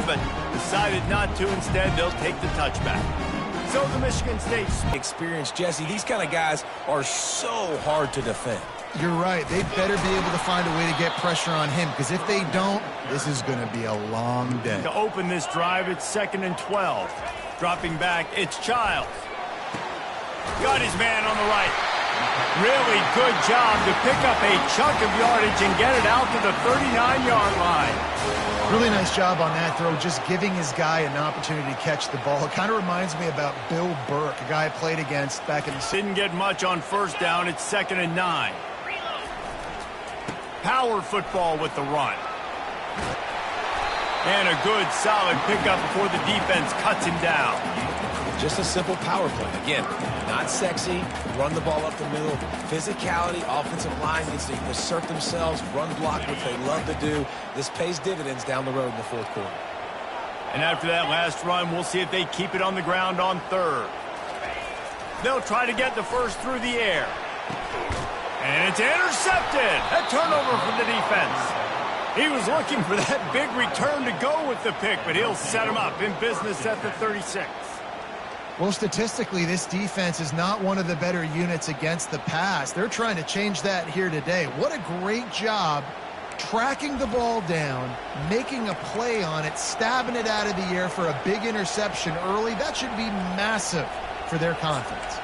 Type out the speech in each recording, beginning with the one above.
but decided not to. Instead, they'll take the touchback. So the Michigan State experience, Jesse, these kind of guys are so hard to defend. You're right. They better be able to find a way to get pressure on him, because if they don't, this is going to be a long day. To open this drive, it's 2nd and 12. Dropping back, it's Childs. Got his man on the right. Really good job to pick up a chunk of yardage and get it out to the 39-yard line. Really nice job on that throw, just giving his guy an opportunity to catch the ball. It kind of reminds me about Bill Burke, a guy I played against back in the... Didn't get much on first down. It's 2nd and 9. Power football with the run. And a good, solid pickup before the defense cuts him down. Just a simple power play. Again, not sexy, run the ball up the middle, physicality, offensive line gets to assert themselves, run block, which they love to do. This pays dividends down the road in the fourth quarter. And after that last run, we'll see if they keep it on the ground on third. They'll try to get the first through the air. And it's intercepted. A turnover from the defense. He was looking for that big return to go with the pick, but he'll set him up in business at the 36. Well, statistically, this defense is not one of the better units against the pass. They're trying to change that here today. What a great job tracking the ball down, making a play on it, stabbing it out of the air for a big interception early. That should be massive for their confidence.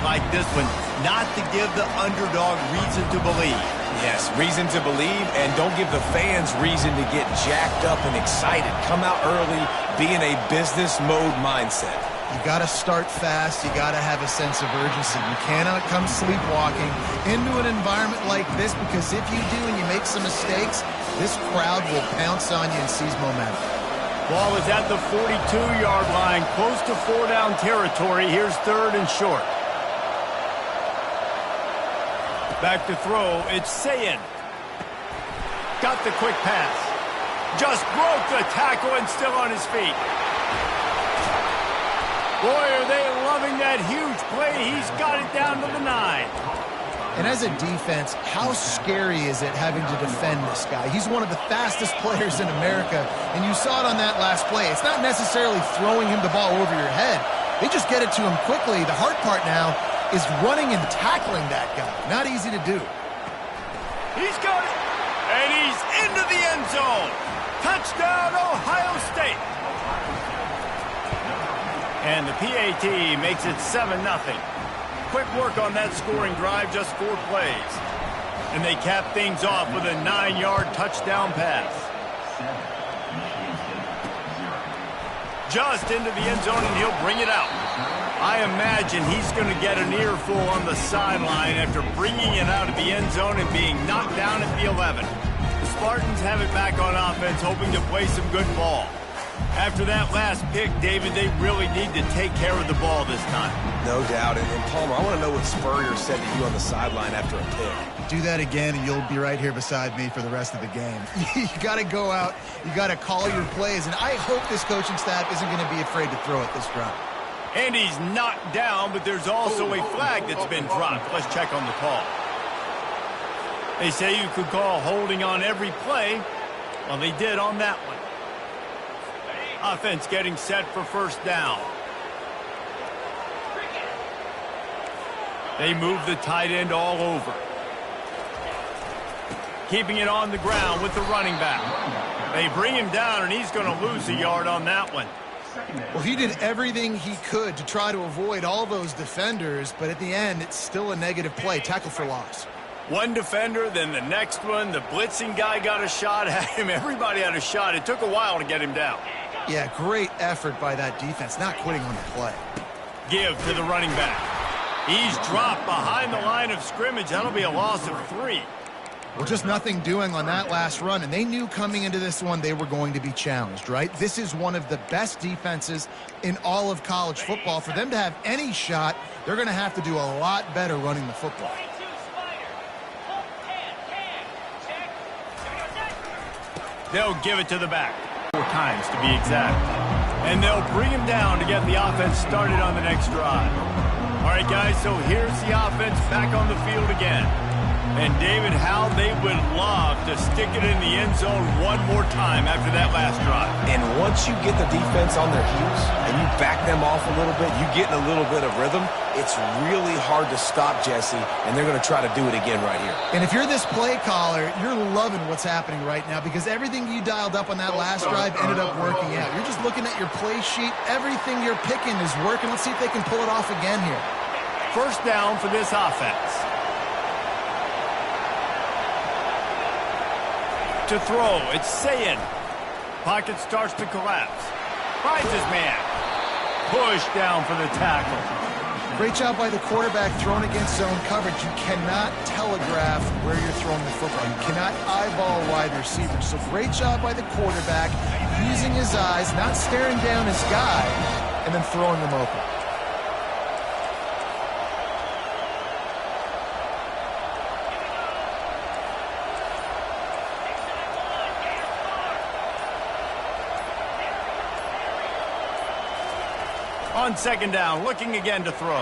Like this one, not to give the underdog reason to believe. Yes, reason to believe, and don't give the fans reason to get jacked up and excited. Come out early, be in a business mode mindset. You got to start fast. You got to have a sense of urgency. You cannot come sleepwalking into an environment like this, because if you do and you make some mistakes, this crowd will pounce on you and seize momentum. Ball is at the 42-yard line, close to 4-down territory. Here's 3rd and short. Back to throw, it's Sayin. Got the quick pass. Just broke the tackle and still on his feet. Boy, are they loving that huge play. He's got it down to the 9. And as a defense, how scary is it having to defend this guy? He's one of the fastest players in America, and you saw it on that last play. It's not necessarily throwing him the ball over your head. They just get it to him quickly. The hard part now is running and tackling that guy. Not easy to do. He's got it, and he's into the end zone. Touchdown, Ohio State. And the PAT makes it 7-0. Quick work on that scoring drive, just 4 plays. And they cap things off with a 9-yard touchdown pass. Just into the end zone, and he'll bring it out. I imagine he's going to get an earful on the sideline after bringing it out of the end zone and being knocked down at the 11. The Spartans have it back on offense, hoping to play some good ball. After that last pick, David, they really need to take care of the ball this time. No doubt. And Palmer, I want to know what Spurrier said to you on the sideline after a pick. Do that again, and you'll be right here beside me for the rest of the game. You got to go out. You got to call your plays, and I hope this coaching staff isn't going to be afraid to throw it this drive. And he's knocked down, but there's also a flag that's been dropped. Let's check on the call. They say you could call holding on every play. Well, they did on that one. Offense getting set for first down. They move the tight end all over. Keeping it on the ground with the running back. They bring him down, and he's going to lose a yard on that one. Well, he did everything he could to try to avoid all those defenders, but at the end, it's still a negative play. Tackle for loss. One defender, then the next one. The blitzing guy got a shot at him. Everybody had a shot. It took a while to get him down. Yeah, great effort by that defense, not quitting on the play. Give to the running back. He's dropped behind the line of scrimmage. That'll be a loss of 3. Well, just nothing doing on that last run, and they knew coming into this one they were going to be challenged, right? This is one of the best defenses in all of college football. For them to have any shot, they're going to have to do a lot better running the football. They'll give it to the back. 4 times to be exact. And they'll bring him down to get the offense started on the next drive. All right, guys, so here's the offense back on the field again. And, David, how they would love to stick it in the end zone one more time after that last drive. And once you get the defense on their heels and you back them off a little bit, you get in a little bit of rhythm, it's really hard to stop, Jesse, and they're going to try to do it again right here. And if you're this play caller, you're loving what's happening right now because everything you dialed up on that last drive ended up working out. You're just looking at your play sheet. Everything you're picking is working. Let's see if they can pull it off again here. First down for this offense. To throw, it's Sayin. Pocket starts to collapse. Finds his man. Push down for the tackle. Great job by the quarterback throwing against zone coverage. You cannot telegraph where you're throwing the football. You cannot eyeball a wide receiver. So great job by the quarterback using his eyes, not staring down his guy, and then throwing them open. On second down, looking again to throw.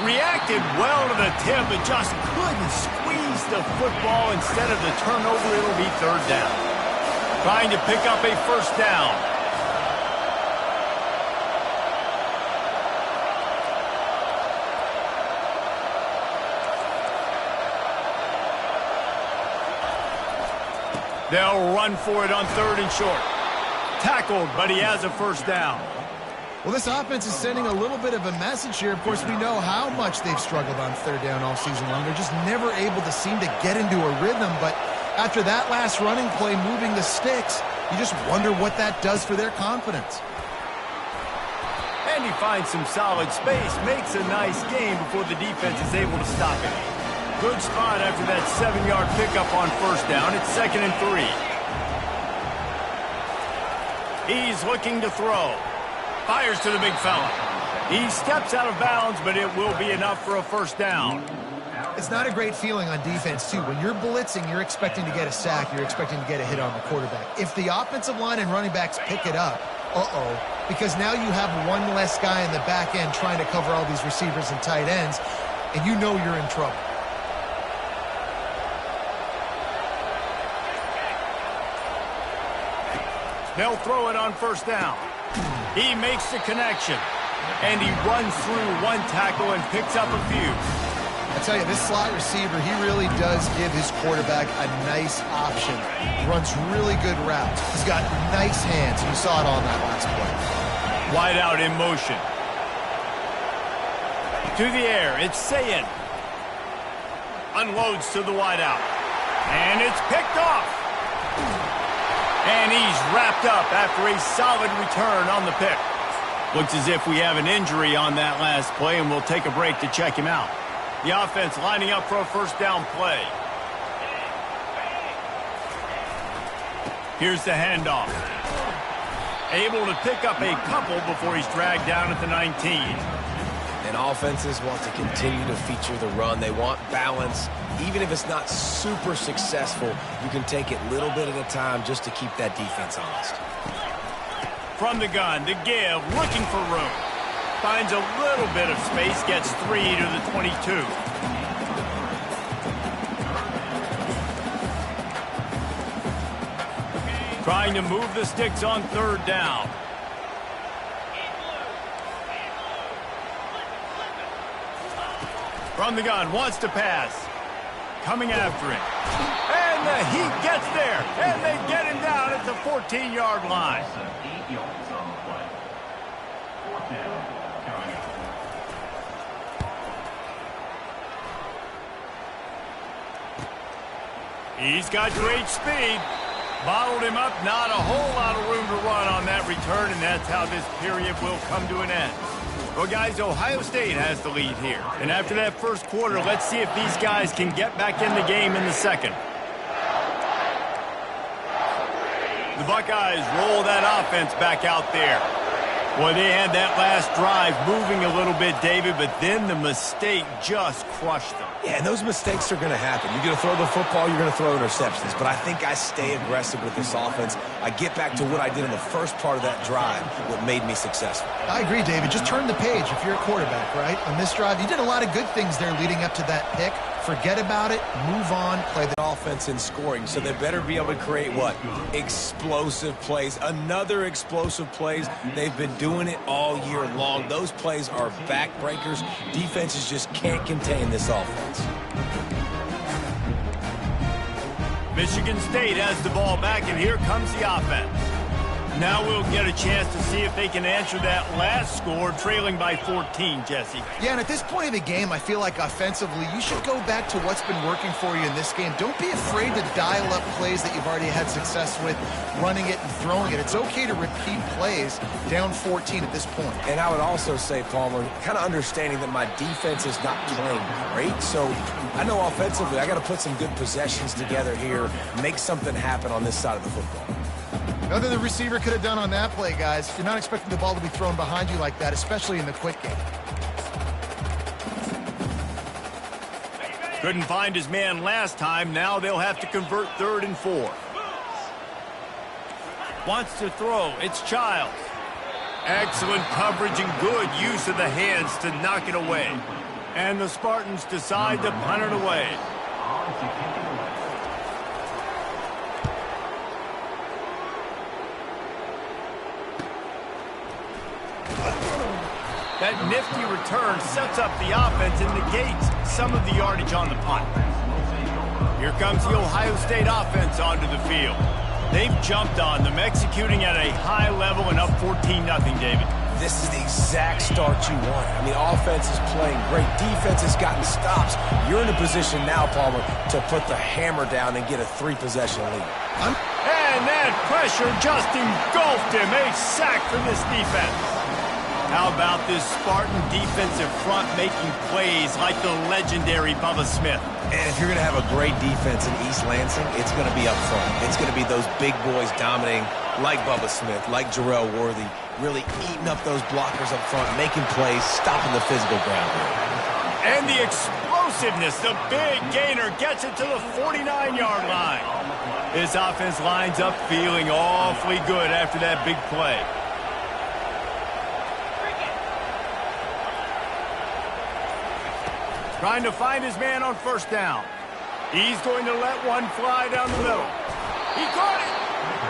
Reacted well to the tip, but just couldn't squeeze the football. Instead of the turnover, it'll be third down. Trying to pick up a first down. They'll run for it on third and short. Tackled, but he has a first down. Well, this offense is sending a little bit of a message here. Of course, we know how much they've struggled on third down all season long. They're just never able to seem to get into a rhythm. But after that last running play, moving the sticks, you just wonder what that does for their confidence. And he finds some solid space, makes a nice game before the defense is able to stop it. Good spot after that 7-yard pickup on first down. It's 2nd and 3. He's looking to throw. Fires to the big fella. He steps out of bounds, but it will be enough for a first down. It's not a great feeling on defense, too. When you're blitzing, you're expecting to get a sack. You're expecting to get a hit on the quarterback. If the offensive line and running backs pick it up, because now you have one less guy in the back end trying to cover all these receivers and tight ends, and you know you're in trouble. They'll throw it on first down. He makes the connection, and he runs through one tackle and picks up a few. I tell you, this slot receiver, he really does give his quarterback a nice option. Runs really good routes. He's got nice hands, and you saw it on that last play. Wide out in motion. To the air, it's Sayin. Unloads to the wide out. And it's picked off. And he's wrapped up after a solid return on the pick. Looks as if we have an injury on that last play, and we'll take a break to check him out. The offense lining up for a first down play. Here's the handoff. Able to pick up a couple before he's dragged down at the 19. And offenses want to continue to feature the run. They want balance. Even if it's not super successful, you can take it little bit at a time just to keep that defense honest. From the gun, the give, looking for room. Finds a little bit of space, gets 3 to the 22. Trying to move the sticks on third down. From the gun, wants to pass. Coming after him. And the Heat gets there. And they get him down at the 14-yard line. He's got great speed. Bottled him up. Not a whole lot of room to run on that return, and that's how this period will come to an end. Well, guys, Ohio State has the lead here. And after that first quarter, let's see if these guys can get back in the game in the second. The Buckeyes roll that offense back out there. Boy, they had that last drive moving a little bit, David, but then the mistake just crushed them. Yeah, and those mistakes are going to happen. You're going to throw the football, you're going to throw interceptions. But I think I stay aggressive with this offense. I get back to what I did in the first part of that drive, what made me successful. I agree, David. Just turn the page if you're a quarterback, right? On this drive, you did a lot of good things there leading up to that pick. Forget about it, move on, play the offense in scoring, so they better be able to create what? Explosive plays. Another explosive plays. They've been doing it all year long. Those plays are backbreakers. Defenses just can't contain this offense. Michigan State has the ball back, and here comes the offense. Now we'll get a chance to see if they can answer that last score, trailing by 14, Jesse. Yeah, and at this point of the game, I feel like offensively, you should go back to what's been working for you in this game. Don't be afraid to dial up plays that you've already had success with, running it and throwing it. It's okay to repeat plays down 14 at this point. And I would also say, Palmer, kind of understanding that my defense is not playing great, so I know offensively I got to put some good possessions together here, make something happen on this side of the football. Nothing the receiver could have done on that play, guys. You're not expecting the ball to be thrown behind you like that, especially in the quick game. Couldn't find his man last time. Now they'll have to convert 3rd and 4. Wants to throw. It's Childs. Excellent coverage and good use of the hands to knock it away. And the Spartans decide to punt it away. That nifty return sets up the offense and negates some of the yardage on the punt. Here comes the Ohio State offense onto the field. They've jumped on them, executing at a high level and up 14-0, David. This is the exact start you want. I mean, offense is playing great. Defense has gotten stops. You're in a position now, Palmer, to put the hammer down and get a 3-possession lead. And that pressure just engulfed him. A sack for this defense. How about this Spartan defensive front making plays like the legendary Bubba Smith? And if you're going to have a great defense in East Lansing, it's going to be up front. It's going to be those big boys dominating like Bubba Smith, like Jarrell Worthy, really eating up those blockers up front, making plays, stopping the physical ground here. And the explosiveness, the big gainer gets it to the 49-yard line. His offense lines up feeling awfully good after that big play. Trying to find his man on 1st down. He's going to let one fly down the middle. He caught it.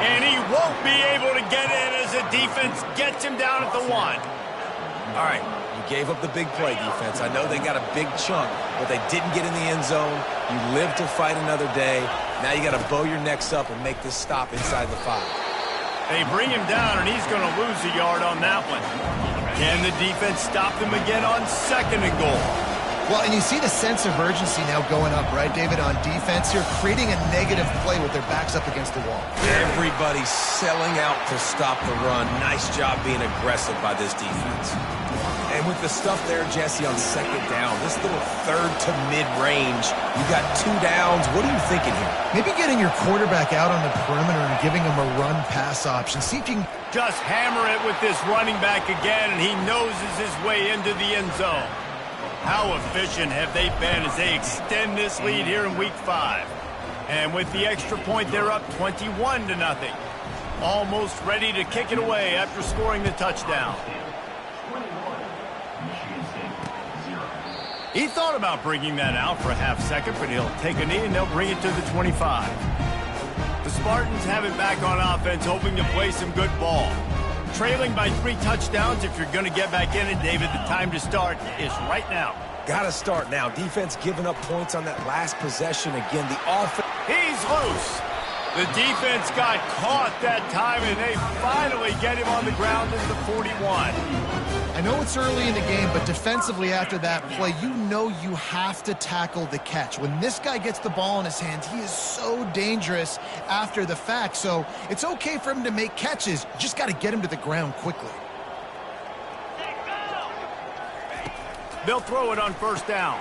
And he won't be able to get in as the defense gets him down at the 1. All right, you gave up the big play, defense. I know they got a big chunk, but they didn't get in the end zone. You live to fight another day. Now you got to bow your necks up and make this stop inside the 5. They bring him down, and he's going to lose a yard on that one. Can the defense stop them again on 2nd and goal? Well, and you see the sense of urgency now going up, right, David, on defense here, creating a negative play with their backs up against the wall. Everybody's selling out to stop the run. Nice job being aggressive by this defense. And with the stuff there, Jesse, on 2nd down, this little 3rd to mid-range, you got 2 downs. What are you thinking here? Maybe getting your quarterback out on the perimeter and giving him a run-pass option. See if you can just hammer it with this running back again, and he noses his way into the end zone. How efficient have they been as they extend this lead here in Week 5? And with the extra point, they're up 21-0. Almost ready to kick it away after scoring the touchdown. He thought about bringing that out for a half second, but he'll take a knee and they'll bring it to the 25. The Spartans have it back on offense, hoping to play some good ball. Trailing by 3 touchdowns. If you're going to get back in it, David, the time to start is right now. Got to start now. Defense giving up points on that last possession. Again, the offense. He's loose. The defense got caught that time, and they finally get him on the ground at the 41. I know it's early in the game, but defensively after that play, you know you have to tackle the catch. When this guy gets the ball in his hands, he is so dangerous after the fact. So it's okay for him to make catches. You just got to get him to the ground quickly. They'll throw it on 1st down.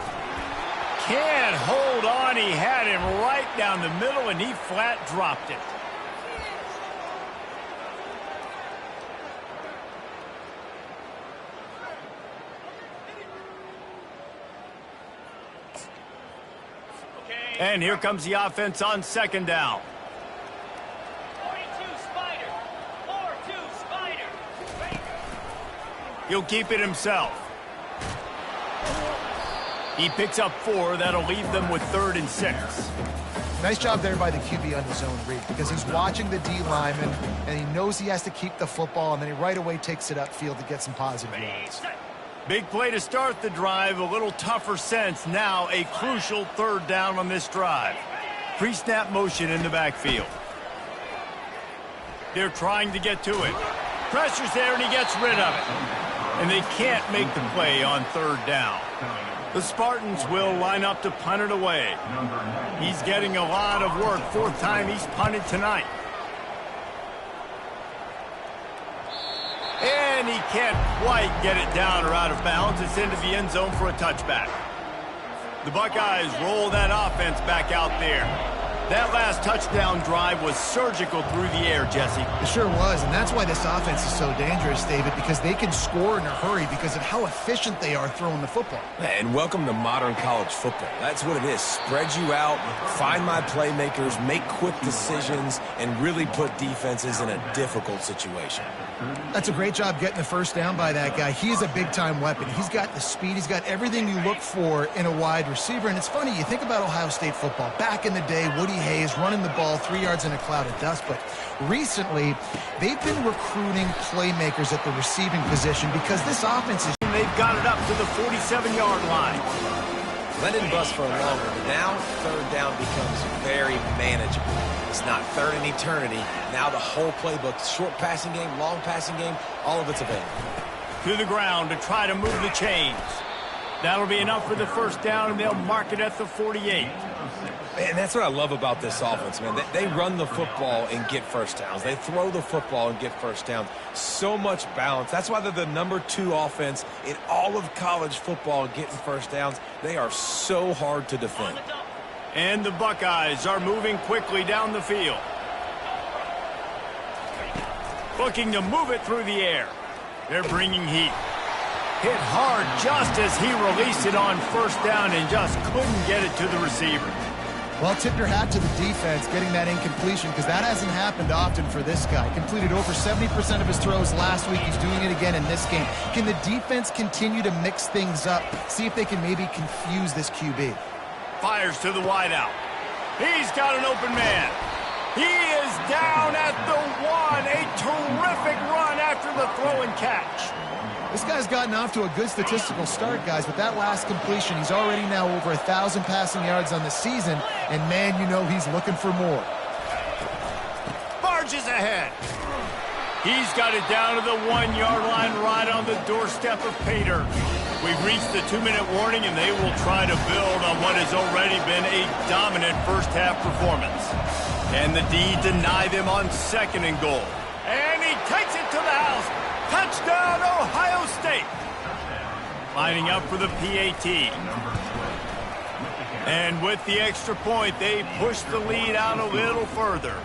Can't hold on. He had him right down the middle, and he flat dropped it. And here comes the offense on 2nd down. 42 Spider. 4-2 Spider. He'll keep it himself. He picks up 4. That'll leave them with 3rd and 6. Nice job there by the QB on the zone read because he's watching the D lineman and he knows he has to keep the football, and then he right away takes it upfield to get some positive yards. Big play to start the drive. A little tougher sense. Now a crucial 3rd down on this drive. Pre-snap motion in the backfield. They're trying to get to it. Pressure's there and he gets rid of it. And they can't make the play on 3rd down. The Spartans will line up to punt it away. He's getting a lot of work. 4th time he's punted tonight. And he can't quite get it down or out of bounds. It's into the end zone for a touchback. The Buckeyes roll that offense back out there. That last touchdown drive was surgical through the air, Jesse. It sure was, and that's why this offense is so dangerous, David, because they can score in a hurry because of how efficient they are throwing the football. And welcome to modern college football. That's what it is. Spread you out, find my playmakers, make quick decisions, and really put defenses in a difficult situation. That's a great job getting the 1st down by that guy. He is a big-time weapon. He's got the speed. He's got everything you look for in a wide receiver. And it's funny, you think about Ohio State football. Back in the day, Woody Hayes running the ball 3 yards in a cloud of dust. But recently, they've been recruiting playmakers at the receiving position because this offense is... They've got it up to the 47-yard line. Let it bust for longer, but now 3rd down becomes very manageable. It's not 3rd and eternity. Now the whole playbook, short passing game, long passing game, all of it's available. To the ground to try to move the chains. That'll be enough for the 1st down, and they'll mark it at the 48. And that's what I love about this offense, man. They run the football and get 1st downs. They throw the football and get 1st downs. So much balance. That's why they're the number 2 offense in all of college football getting 1st downs. They are so hard to defend. And the Buckeyes are moving quickly down the field. Looking to move it through the air. They're bringing heat. Hit hard just as he released it on 1st down and just couldn't get it to the receiver. Well, tip your hat to the defense getting that incompletion because that hasn't happened often for this guy. Completed over 70% of his throws last week. He's doing it again in this game. Can the defense continue to mix things up? See if they can maybe confuse this QB. Fires to the wideout. He's got an open man. He is down at the 1. A terrific run after the throw and catch. This guy's gotten off to a good statistical start, guys. With that last completion, he's already now over 1,000 passing yards on the season. And, man, you know he's looking for more. Barges ahead. He's got it down to the 1-yard line right on the doorstep of Pater. We've reached the 2-minute warning, and they will try to build on what has already been a dominant first-half performance. And the D deny them on 2nd and goal. And he takes it to the house. Touchdown, Ohio State. Lining up for the PAT. And with the extra point, they push the lead out a little further.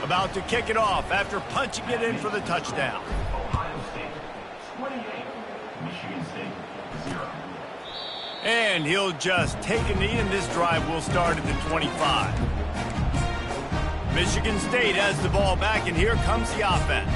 About to kick it off after punching it in for the touchdown. And he'll just take a knee, and this drive will start at the 25. Michigan State has the ball back, and here comes the offense.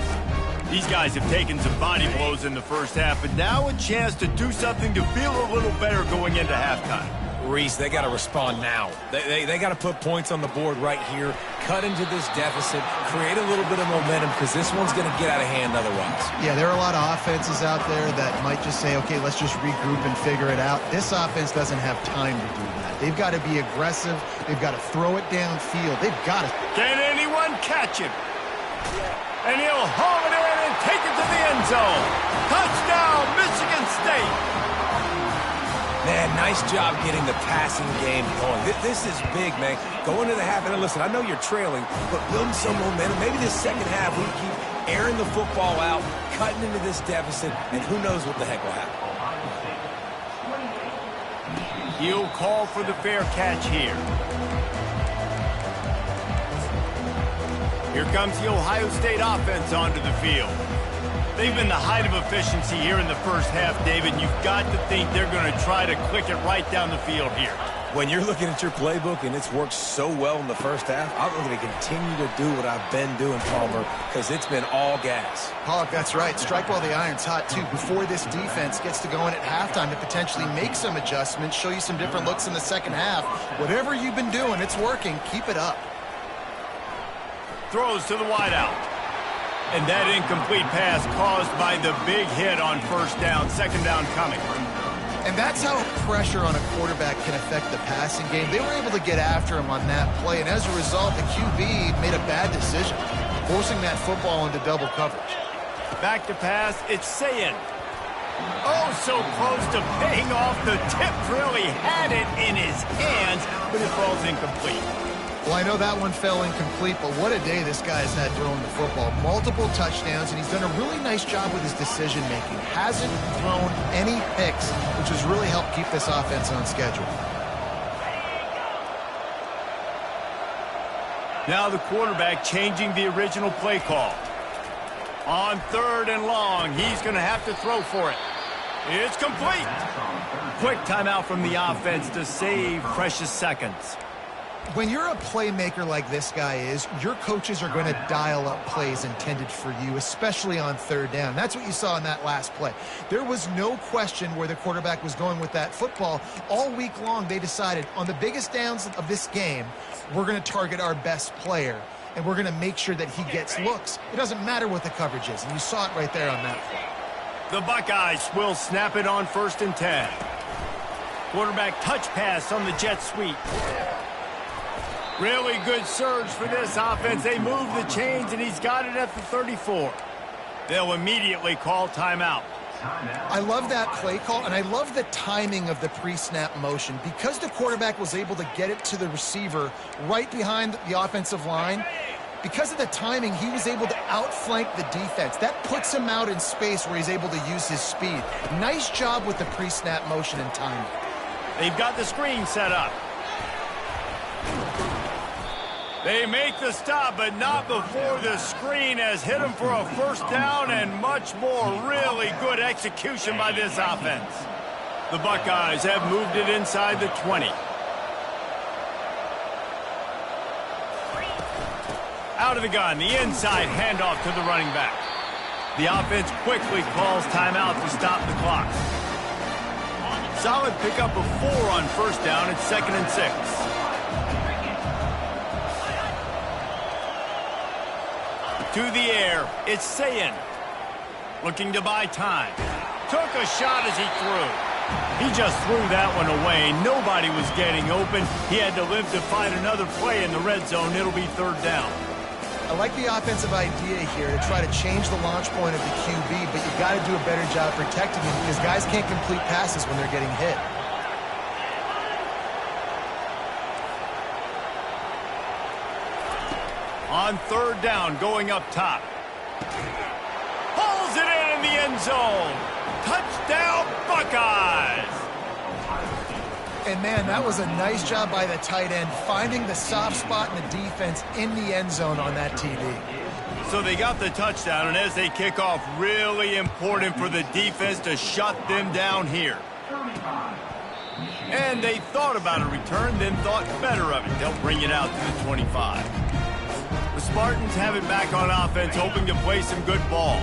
These guys have taken some body blows in the first half, but now a chance to do something to feel a little better going into halftime. Reese, they got to respond now. They got to put points on the board right here, cut into this deficit, create a little bit of momentum because this one's going to get out of hand otherwise. Yeah, there are a lot of offenses out there that might just say, okay, let's just regroup and figure it out. This offense doesn't have time to do that. They've got to be aggressive. They've got to throw it downfield. They've got to. Can anyone catch him? And he'll haul it in and take it to the end zone. Touchdown, Michigan State. Man, nice job getting the passing game going. This is big, man. Go into the half, and listen, I know you're trailing, but build some momentum. Maybe this second half we keep airing the football out, cutting into this deficit, and who knows what the heck will happen. He'll call for the fair catch here. Here comes the Ohio State offense onto the field. They've been the height of efficiency here in the first half, David. You've got to think they're going to try to click it right down the field here. When you're looking at your playbook and it's worked so well in the first half, I'm going to continue to do what I've been doing, Palmer, because it's been all gas. Pollock, that's right. Strike while the iron's hot, too, before this defense gets to go in at halftime to potentially make some adjustments, show you some different looks in the second half. Whatever you've been doing, it's working. Keep it up. Throws to the wideout. And that incomplete pass caused by the big hit on first down, second down coming. And that's how pressure on a quarterback can affect the passing game. They were able to get after him on that play, and as a result, the QB made a bad decision, forcing that football into double coverage. Back to pass, it's Sayin. Oh, so close to paying off. The tip really had it in his hands, but it falls incomplete. Well, I know that one fell incomplete, but what a day this guy's had throwing the football. Multiple touchdowns, and he's done a really nice job with his decision-making. Hasn't thrown any picks, which has really helped keep this offense on schedule. Now the quarterback changing the original play call. On 3rd and long, he's going to have to throw for it. It's complete. Quick timeout from the offense to save precious seconds. When you're a playmaker like this guy is, your coaches are going to dial up plays intended for you, especially on 3rd down. That's what you saw in that last play. There was no question where the quarterback was going with that football. All week long, they decided on the biggest downs of this game, we're going to target our best player, and we're going to make sure that he gets looks. It doesn't matter what the coverage is, and you saw it right there on that play. The Buckeyes will snap it on 1st and 10. Quarterback touch pass on the jet sweep. Really good surge for this offense. They move the chains, and he's got it at the 34. They'll immediately call timeout. I love that play call, and I love the timing of the pre-snap motion. Because the quarterback was able to get it to the receiver right behind the offensive line, because of the timing, he was able to outflank the defense. That puts him out in space where he's able to use his speed. Nice job with the pre-snap motion and timing. They've got the screen set up. They make the stop, but not before the screen has hit him for a first down and much more. Really good execution by this offense. The Buckeyes have moved it inside the 20. Out of the gun, the inside handoff to the running back. The offense quickly calls timeout to stop the clock. Solid pickup of 4 on first down. It's 2nd and 6. To the air, it's Sayin. Looking to buy time. Took a shot as he threw. He just threw that one away. Nobody was getting open. He had to live to find another play in the red zone. It'll be 3rd down. I like the offensive idea here to try to change the launch point of the QB, but you got to do a better job protecting him because guys can't complete passes when they're getting hit. On 3rd down, going up top. Pulls it in the end zone. Touchdown, Buckeyes! And, man, that was a nice job by the tight end, finding the soft spot in the defense in the end zone on that TD. So they got the touchdown, and as they kick off, really important for the defense to shut them down here. And they thought about a return, then thought better of it. They'll bring it out to the 25. The Spartans have it back on offense, hoping to play some good ball.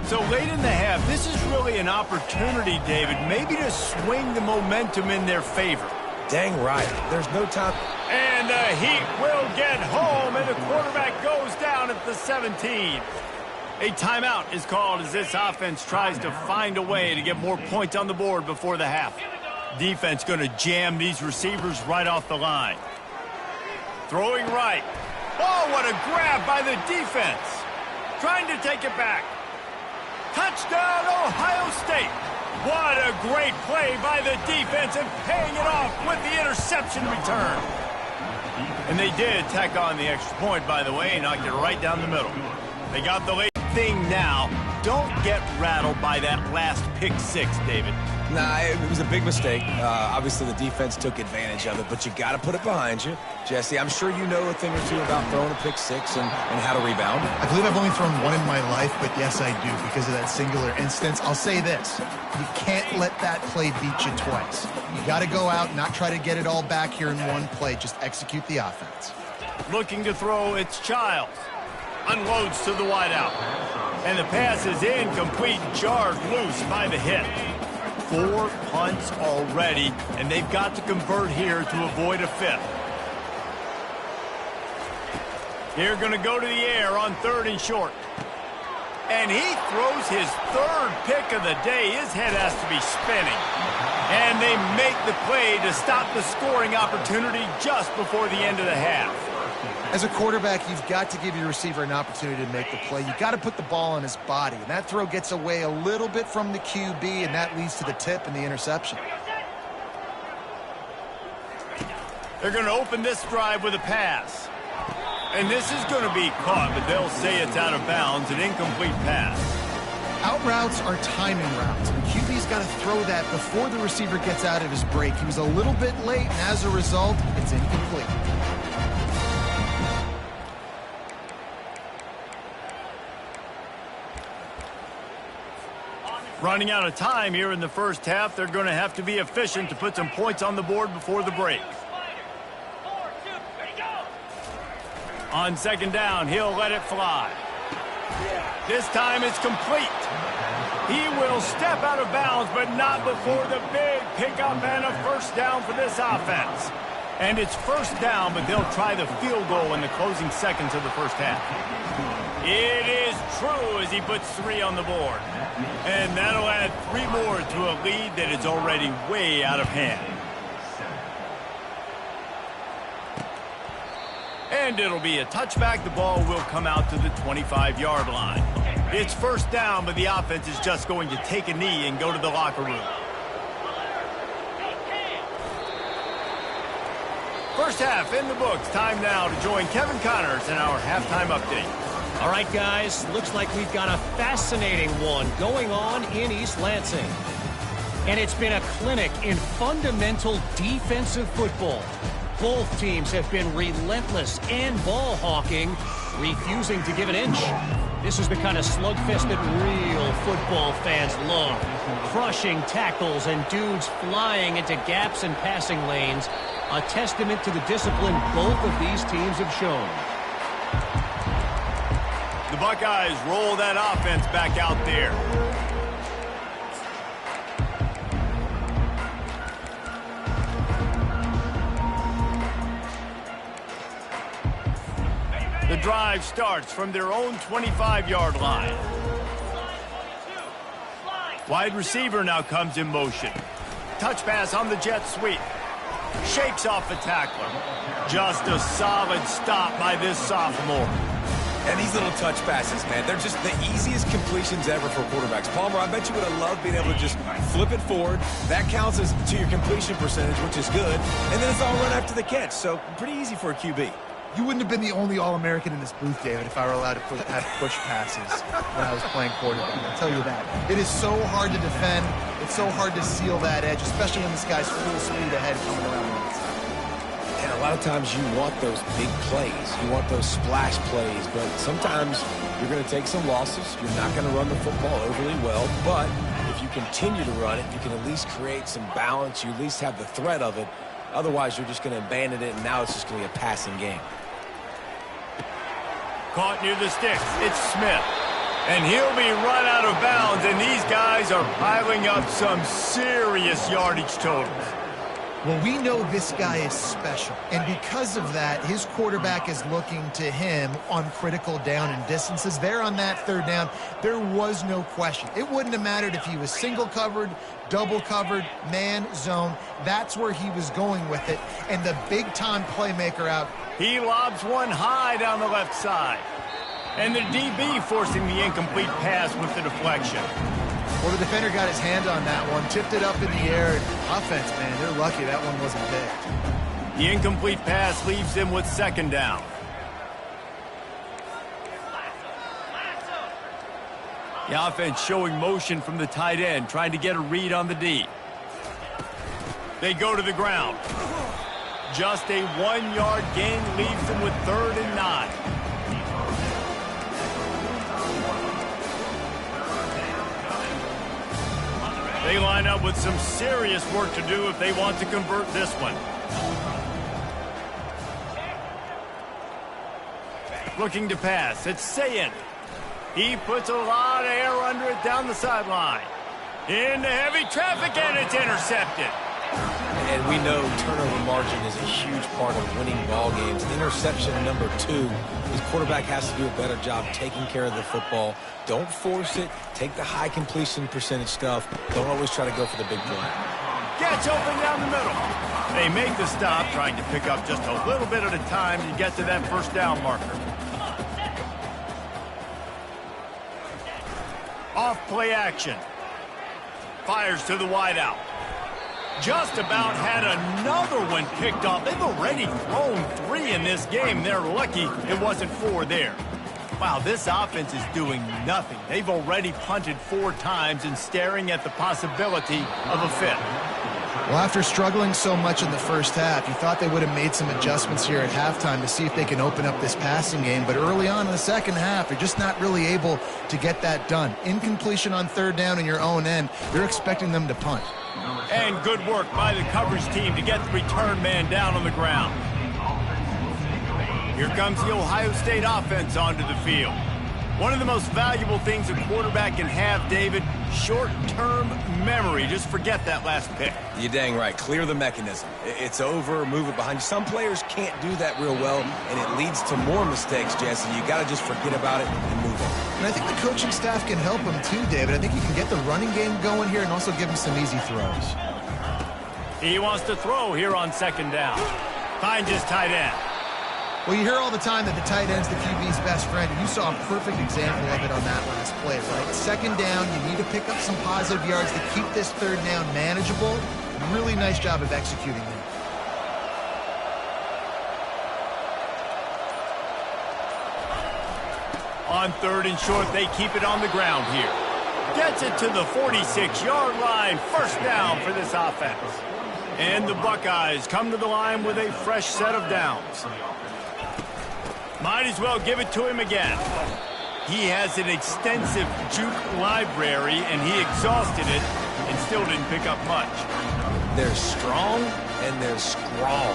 So late in the half, this is really an opportunity, David, maybe to swing the momentum in their favor. Dang right. There's no time. And the Heat will get home, and the quarterback goes down at the 17. A timeout is called as this offense tries to find a way to get more points on the board before the half. Defense going to jam these receivers right off the line. Throwing right. Oh, what a grab by the defense. Trying to take it back. Touchdown, Ohio State. What a great play by the defense and paying it off with the interception return. And they did tack on the extra point, by the way, and knocked it right down the middle. They got the lead. thing now. Don't get rattled by that last pick six, David. Nah, it was a big mistake. Obviously, the defense took advantage of it, but you got to put it behind you. Jesse, I'm sure you know a thing or two about throwing a pick six and how to rebound. I believe I've only thrown one in my life, but yes, I do because of that singular instance. I'll say this. You can't let that play beat you twice. You got to go out and not try to get it all back here in one play. Just execute the offense. Looking to throw, it's Childs. Unloads to the wideout. And the pass is incomplete, jarred loose by the hit. 4 punts already, and they've got to convert here to avoid a fifth. They're going to go to the air on 3rd and short. And he throws his 3rd pick of the day. His head has to be spinning. And they make the play to stop the scoring opportunity just before the end of the half. As a quarterback, you've got to give your receiver an opportunity to make the play. You've got to put the ball on his body. And that throw gets away a little bit from the QB, and that leads to the tip and the interception. They're going to open this drive with a pass. And this is going to be caught, but they'll say it's out of bounds, an incomplete pass. Out routes are timing routes. And QB's got to throw that before the receiver gets out of his break. He was a little bit late, and as a result, it's incomplete. Running out of time here in the first half. They're going to have to be efficient to put some points on the board before the break. On 2nd down, he'll let it fly. This time it's complete. He will step out of bounds, but not before the big pickup and a first down for this offense. And it's first down, but they'll try the field goal in the closing seconds of the first half. It is true as he puts 3 on the board. And that'll add 3 more to a lead that is already way out of hand. And it'll be a touchback. The ball will come out to the 25-yard line. It's first down, but the offense is just going to take a knee and go to the locker room. First half in the books. Time now to join Kevin Connors in our halftime update. All right, guys, looks like we've got a fascinating one going on in East Lansing. And it's been a clinic in fundamental defensive football. Both teams have been relentless and ball hawking, refusing to give an inch. This is the kind of slugfest that real football fans love. Crushing tackles and dudes flying into gaps and passing lanes. A testament to the discipline both of these teams have shown. The Buckeyes roll that offense back out there. The drive starts from their own 25-yard line. Wide receiver now comes in motion. Touch pass on the jet sweep. Shakes off the tackler. Just a solid stop by this sophomore. And these little touch passes, man, they're just the easiest completions ever for quarterbacks. Palmer, I bet you would have loved being able to just flip it forward. That counts as to your completion percentage, which is good. And then it's all run after the catch, so pretty easy for a QB. You wouldn't have been the only All-American in this booth, David, if I were allowed to have push passes when I was playing quarterback. I'll tell you that. It is so hard to defend. It's so hard to seal that edge, especially when this guy's full speed ahead coming around the outside. And a lot of times you want those big plays. You want those splash plays, but sometimes you're going to take some losses. You're not going to run the football overly well, but if you continue to run it, you can at least create some balance. You at least have the threat of it. Otherwise, you're just going to abandon it, and now it's just going to be a passing game. Caught near the sticks. It's Smith. And he'll be run out of bounds, and these guys are piling up some serious yardage totals. Well, we know this guy is special, and because of that, his quarterback is looking to him on critical down and distances. There on that 3rd down, there was no question. It wouldn't have mattered if he was single covered, double covered, man, zone. That's where he was going with it, and the big-time playmaker out. He lobs one high down the left side. And the DB forcing the incomplete pass with the deflection. Well, the defender got his hand on that one, tipped it up in the air. Offense, man, they're lucky that one wasn't picked. The incomplete pass leaves him with 2nd down. The offense showing motion from the tight end, trying to get a read on the D. They go to the ground. Just a 1-yard gain leaves them with 3rd and 9. They line up with some serious work to do if they want to convert this one. Looking to pass. It's Sayin. He puts a lot of air under it down the sideline. Into heavy traffic, and it's intercepted. And we know turnover margin is a huge part of winning ball games. Interception number 2. His quarterback has to do a better job taking care of the football. Don't force it. Take the high completion percentage stuff. Don't always try to go for the big play. Gets open down the middle. They make the stop, trying to pick up just a little bit at a time to get to that first down marker. Off play action. Fires to the wideout. Just about had another one picked off. They've already thrown 3 in this game. They're lucky it wasn't 4 there. Wow, this offense is doing nothing. They've already punted 4 times and staring at the possibility of a 5th. Well, after struggling so much in the first half, you thought they would have made some adjustments here at halftime to see if they can open up this passing game. But early on in the second half, they're just not really able to get that done. Incompletion on 3rd down in your own end, you're expecting them to punt. And good work by the coverage team to get the return man down on the ground. Here comes the Ohio State offense onto the field. One of the most valuable things a quarterback can have, David, short-term memory. Just forget that last pick. You're dang right. Clear the mechanism. It's over, move it behind you. Some players can't do that real well, and it leads to more mistakes, Jesse. You got to just forget about it and move on. And I think the coaching staff can help him too, David. I think you can get the running game going here and also give him some easy throws. He wants to throw here on 2nd down. Finds his tight end. Well, you hear all the time that the tight end's the QB's best friend, and you saw a perfect example of it on that last play, right? 2nd down, you need to pick up some positive yards to keep this 3rd down manageable. Really nice job of executing there. On 3rd and short, they keep it on the ground here. Gets it to the 46-yard line. 1st down for this offense. And the Buckeyes come to the line with a fresh set of downs. Might as well give it to him again. He has an extensive juke library, and he exhausted it and still didn't pick up much. They're strong, and they're scrawl.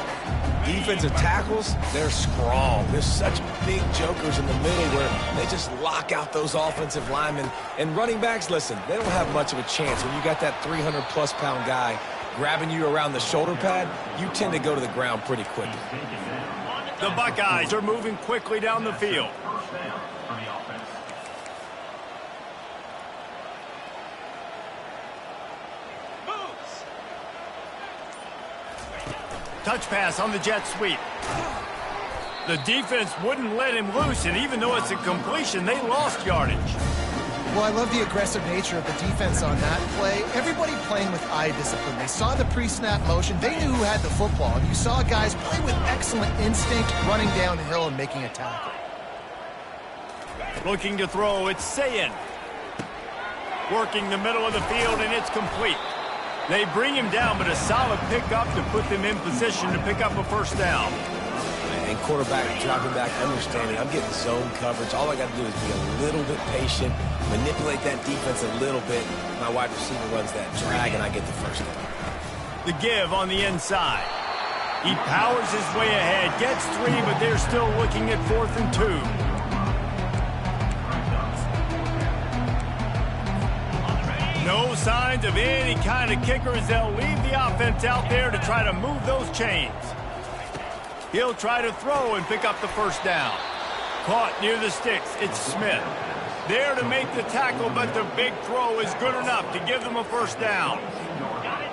Defensive tackles, they're scrawl. There's such big jokers in the middle where they just lock out those offensive linemen. And running backs, listen, they don't have much of a chance. When you got that 300-plus pound guy grabbing you around the shoulder pad, you tend to go to the ground pretty quickly. The Buckeyes are moving quickly down the field. Touch pass on the jet sweep. The defense wouldn't let him loose, and even though it's a completion, they lost yardage. Well, I love the aggressive nature of the defense on that play. Everybody playing with eye discipline. They saw the pre-snap motion. They knew who had the football. And you saw guys play with excellent instinct, running downhill and making a tackle. Looking to throw, it's Sayin. Working the middle of the field, and it's complete. They bring him down, but a solid pickup to put them in position to pick up a 1st down. And quarterback dropping back, understanding I'm getting zone coverage. All I got to do is be a little bit patient, manipulate that defense a little bit. My wide receiver runs that drag, and I get the 1st down. The give on the inside. He powers his way ahead, gets 3, but they're still looking at 4th and 2. No signs of any kind of kickers. They'll leave the offense out there to try to move those chains. He'll try to throw and pick up the 1st down. Caught near the sticks. It's Smith. There to make the tackle, but the big throw is good enough to give them a 1st down.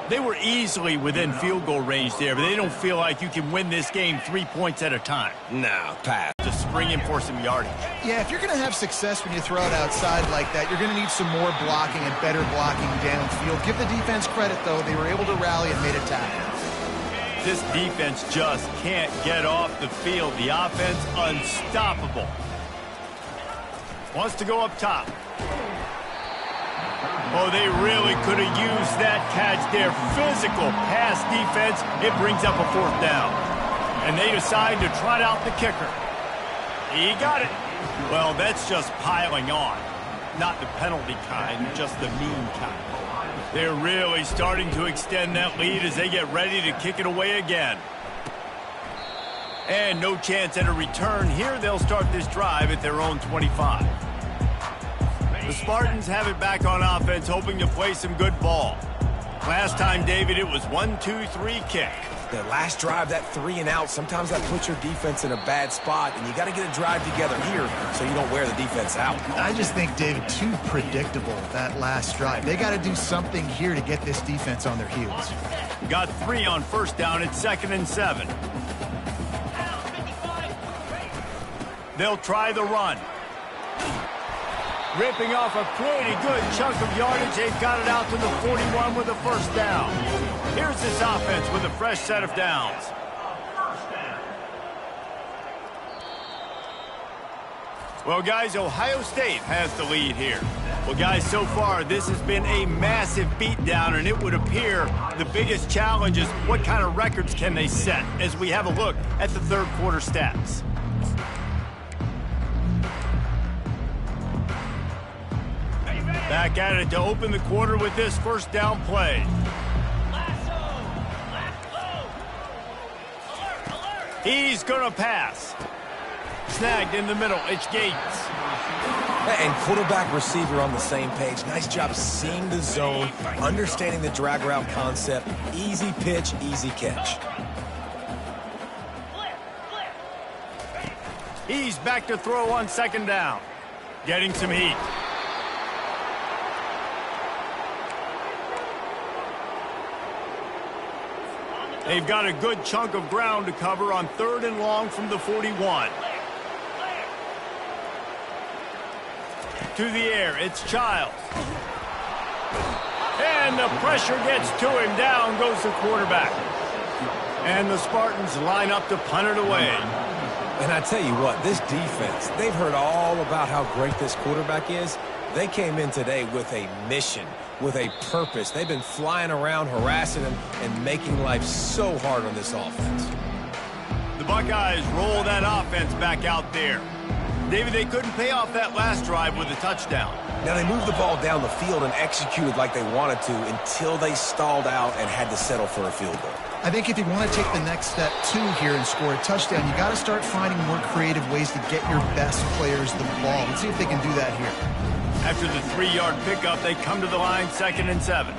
They were easily within field goal range there, but they don't feel like you can win this game 3 points at a time. No, pass. Just spring in for some yardage. Yeah, if you're going to have success when you throw it outside like that, you're going to need some more blocking and better blocking downfield. Give the defense credit, though. They were able to rally and made a tackle. This defense just can't get off the field. The offense unstoppable. Wants to go up top. Oh, they really could have used that catch there. Physical pass defense. It brings up a 4th down. And they decide to trot out the kicker. He got it. Well, that's just piling on. Not the penalty kind, just the mean kind. They're really starting to extend that lead as they get ready to kick it away again. And no chance at a return here. They'll start this drive at their own 25. The Spartans have it back on offense, hoping to play some good ball. Last time, David, it was 1-2-3 kick. The last drive, that 3 and out, sometimes that puts your defense in a bad spot, and you got to get a drive together here so you don't wear the defense out. I just think, David, too predictable, that last drive. They got to do something here to get this defense on their heels. Got 3 on 1st down at 2nd and 7. They'll try the run. Ripping off a pretty good chunk of yardage. They've got it out to the 41 with a 1st down. Here's this offense with a fresh set of downs. Well, guys, Ohio State has the lead here. Well, guys, so far, this has been a massive beatdown, and it would appear the biggest challenge is what kind of records can they set as we have a look at the 3rd quarter stats. Back at it to open the quarter with this 1st down play. He's going to pass. Snagged in the middle. It's Gates. And quarterback receiver on the same page. Nice job seeing the zone, understanding the drag route concept. Easy pitch, easy catch. He's back to throw on 2nd down. Getting some heat. They've got a good chunk of ground to cover on 3rd and long from the 41. To the air, it's Childs. And the pressure gets to him. Down goes the quarterback. And the Spartans line up to punt it away. And I tell you what, this defense, they've heard all about how great this quarterback is. They came in today with a mission, with a purpose. They've been flying around, harassing him, and making life so hard on this offense. The Buckeyes roll that offense back out there. David, they couldn't pay off that last drive with a touchdown. Now, they moved the ball down the field and executed like they wanted to until they stalled out and had to settle for a field goal. I think if you want to take the next step, too, here and score a touchdown, you got to start finding more creative ways to get your best players the ball. Let's see if they can do that here. After the 3-yard pickup, they come to the line 2nd and 7.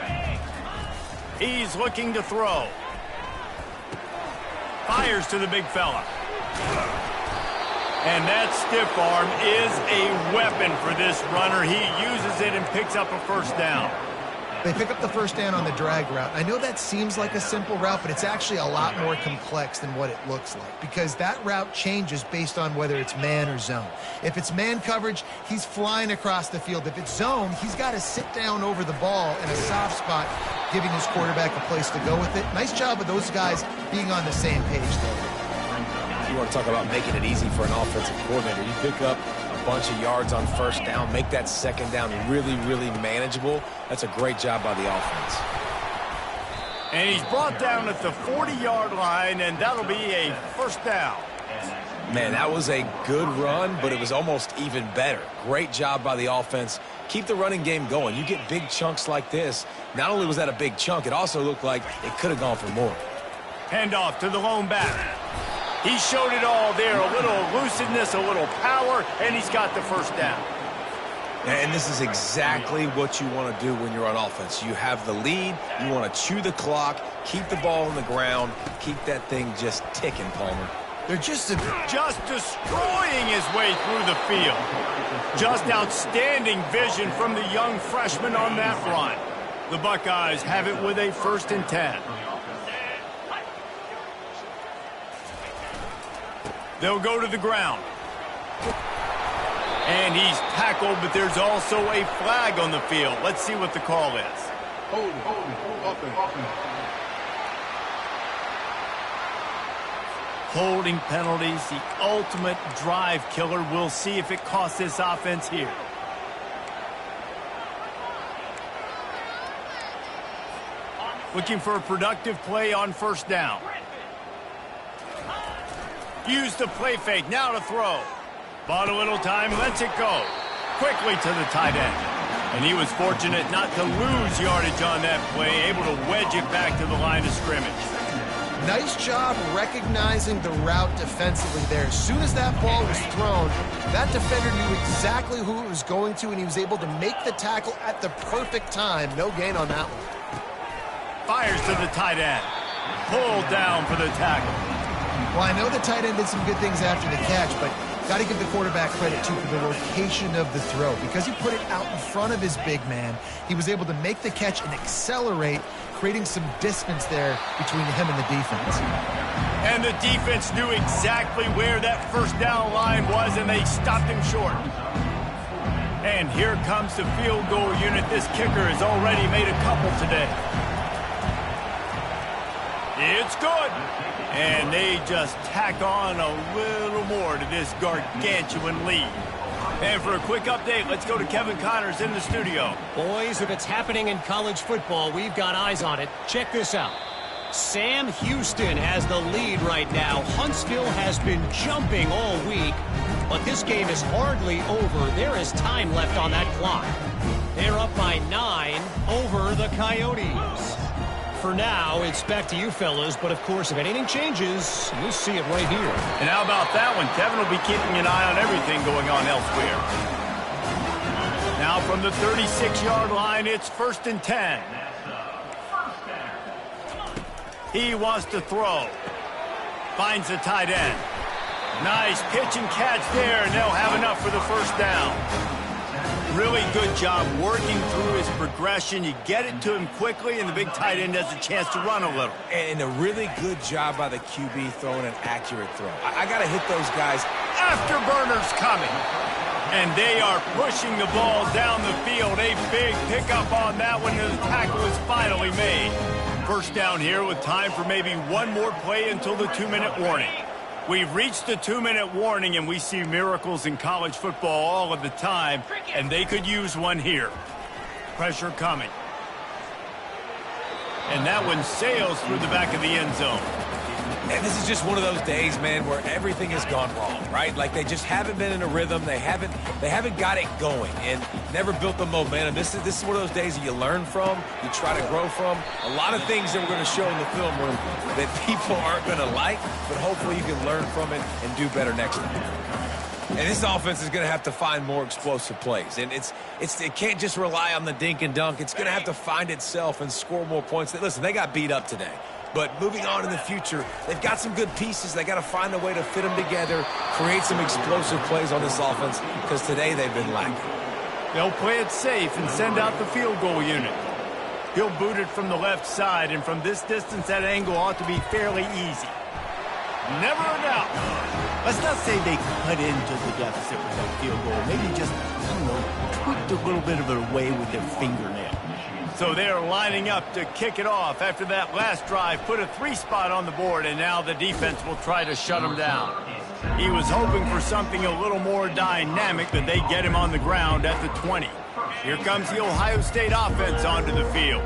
He's looking to throw. Fires to the big fella. And that stiff arm is a weapon for this runner. He uses it and picks up a 1st down. They pick up the 1st down on the drag route. I know that seems like a simple route, but it's actually a lot more complex than what it looks like because that route changes based on whether it's man or zone. If it's man coverage, he's flying across the field. If it's zone, he's got to sit down over the ball in a soft spot, giving his quarterback a place to go with it. Nice job of those guys being on the same page, though. You want to talk about making it easy for an offensive coordinator. You pick up a bunch of yards on 1st down, make that 2nd down really, really manageable. That's a great job by the offense. And he's brought down at the 40-yard line, and that'll be a 1st down. Man, that was a good run, but it was almost even better. Great job by the offense. Keep the running game going. You get big chunks like this. Not only was that a big chunk, it also looked like it could have gone for more. Handoff to the lone back. He showed it all there, a little lucidness, a little power, and he's got the 1st down. And this is exactly what you want to do when you're on offense. You have the lead, you want to chew the clock, keep the ball on the ground, keep that thing just ticking, Palmer. They're just destroying his way through the field. Just outstanding vision from the young freshman on that run. The Buckeyes have it with a 1st and 10. They'll go to the ground. And he's tackled, but there's also a flag on the field. Let's see what the call is. Holding penalties, the ultimate drive killer. We'll see if it costs this offense here. Looking for a productive play on first down. Use the play fake, now to throw. Bought a little time, lets it go. Quickly to the tight end. And he was fortunate not to lose yardage on that play, able to wedge it back to the line of scrimmage. Nice job recognizing the route defensively there. As soon as that ball was thrown, that defender knew exactly who it was going to, and he was able to make the tackle at the perfect time. No gain on that one. Fires to the tight end. Pulled down for the tackle. Well, I know the tight end did some good things after the catch, but got to give the quarterback credit, too, for the location of the throw. Because he put it out in front of his big man, he was able to make the catch and accelerate, creating some distance there between him and the defense. And the defense knew exactly where that first down line was, and they stopped him short. And here comes the field goal unit. This kicker has already made a couple today. It's good. And they just tack on a little more to this gargantuan lead. And for a quick update, let's go to Kevin Connors in the studio. Boys, if it's happening in college football, we've got eyes on it. Check this out. Sam Houston has the lead right now. Huntsville has been jumping all week, but this game is hardly over. There is time left on that clock. They're up by 9 over the Coyotes. For now, it's back to you fellas, but of course, if anything changes, you'll see it right here. And how about that one? Kevin will be keeping an eye on everything going on elsewhere. Now from the 36-yard line, it's 1st and 10. He wants to throw. Finds the tight end. Nice pitch and catch there, and they'll have enough for the first down. Really good job working through his progression. You get it to him quickly, and the big tight end has a chance to run a little. And a really good job by the QB throwing an accurate throw. I got to hit those guys. Afterburners coming. And they are pushing the ball down the field. A big pickup on that one, and the tackle is finally made. First down here with time for maybe one more play until the 2-minute warning. We've reached the 2-minute warning, and we see miracles in college football all of the time, and they could use one here. Pressure coming. And that one sails through the back of the end zone. And this is just one of those days, man, where everything has gone wrong, right? Like they just haven't been in a rhythm. They haven't got it going and never built the momentum. This is one of those days that you learn from, you try to grow from. A lot of things that we're going to show in the film room that people aren't going to like, but hopefully you can learn from it and do better next time. And this offense is going to have to find more explosive plays. And it can't just rely on the dink and dunk. It's going to have to find itself and score more points. Listen, they got beat up today. But moving on in the future, they've got some good pieces. They got to find a way to fit them together, create some explosive plays on this offense, because today they've been lacking. They'll play it safe and send out the field goal unit. He'll boot it from the left side, and from this distance, that angle ought to be fairly easy. Never a doubt. Let's not say they cut into the deficit with that field goal. Maybe just, I don't know, tweaked a little bit of it away with their fingernail. So they're lining up to kick it off after that last drive. Put a 3-spot on the board, and now the defense will try to shut him down. He was hoping for something a little more dynamic, but they get him on the ground at the 20. Here comes the Ohio State offense onto the field.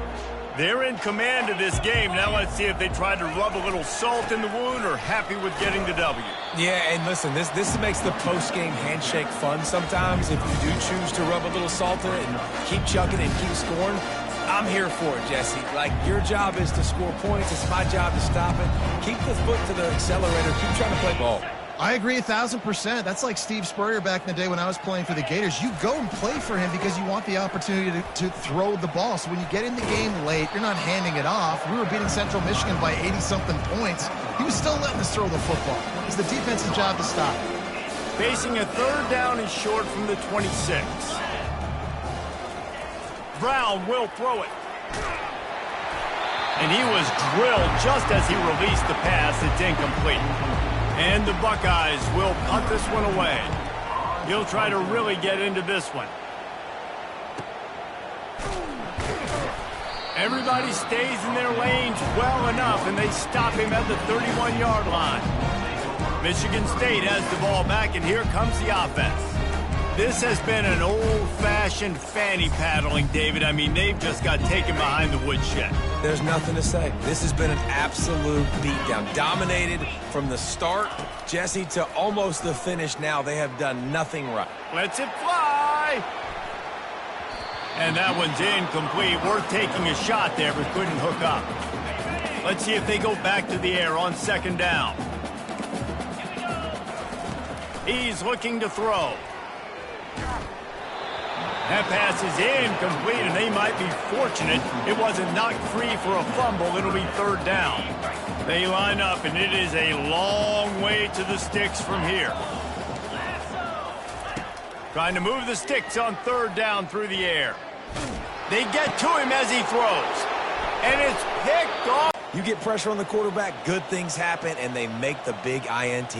They're in command of this game. Now let's see if they try to rub a little salt in the wound or happy with getting the W. Yeah, and listen, this makes the post-game handshake fun sometimes. If you do choose to rub a little salt in it and keep chucking and keep scoring, I'm here for it, Jesse. Like, your job is to score points. It's my job to stop it. Keep the foot to the accelerator. Keep trying to play ball. I agree 1,000%. That's like Steve Spurrier back in the day when I was playing for the Gators. You go and play for him because you want the opportunity to throw the ball. So when you get in the game late, you're not handing it off. We were beating Central Michigan by 80-something points. He was still letting us throw the football. It's the defense's job to stop. Facing a 3rd down and short from the 26. Brown will throw it. And he was drilled just as he released the pass. It's incomplete. And the Buckeyes will punt this one away. He'll try to really get into this one. Everybody stays in their lanes well enough, and they stop him at the 31-yard line. Michigan State has the ball back, and here comes the offense. This has been an old-fashioned fanny paddling, David. I mean, they've just got taken behind the woodshed. There's nothing to say. This has been an absolute beatdown. Dominated from the start, Jesse, to almost the finish now. They have done nothing right. Lets it fly. And that one's incomplete. Worth taking a shot there, but couldn't hook up. Let's see if they go back to the air on second down. He's looking to throw. That pass is incomplete, and they might be fortunate it wasn't knocked free for a fumble. It'll be third down. They line up, and it is a long way to the sticks from here. Trying to move the sticks on third down through the air. They get to him as he throws, and it's picked off. You get pressure on the quarterback, good things happen, and they make the big INT.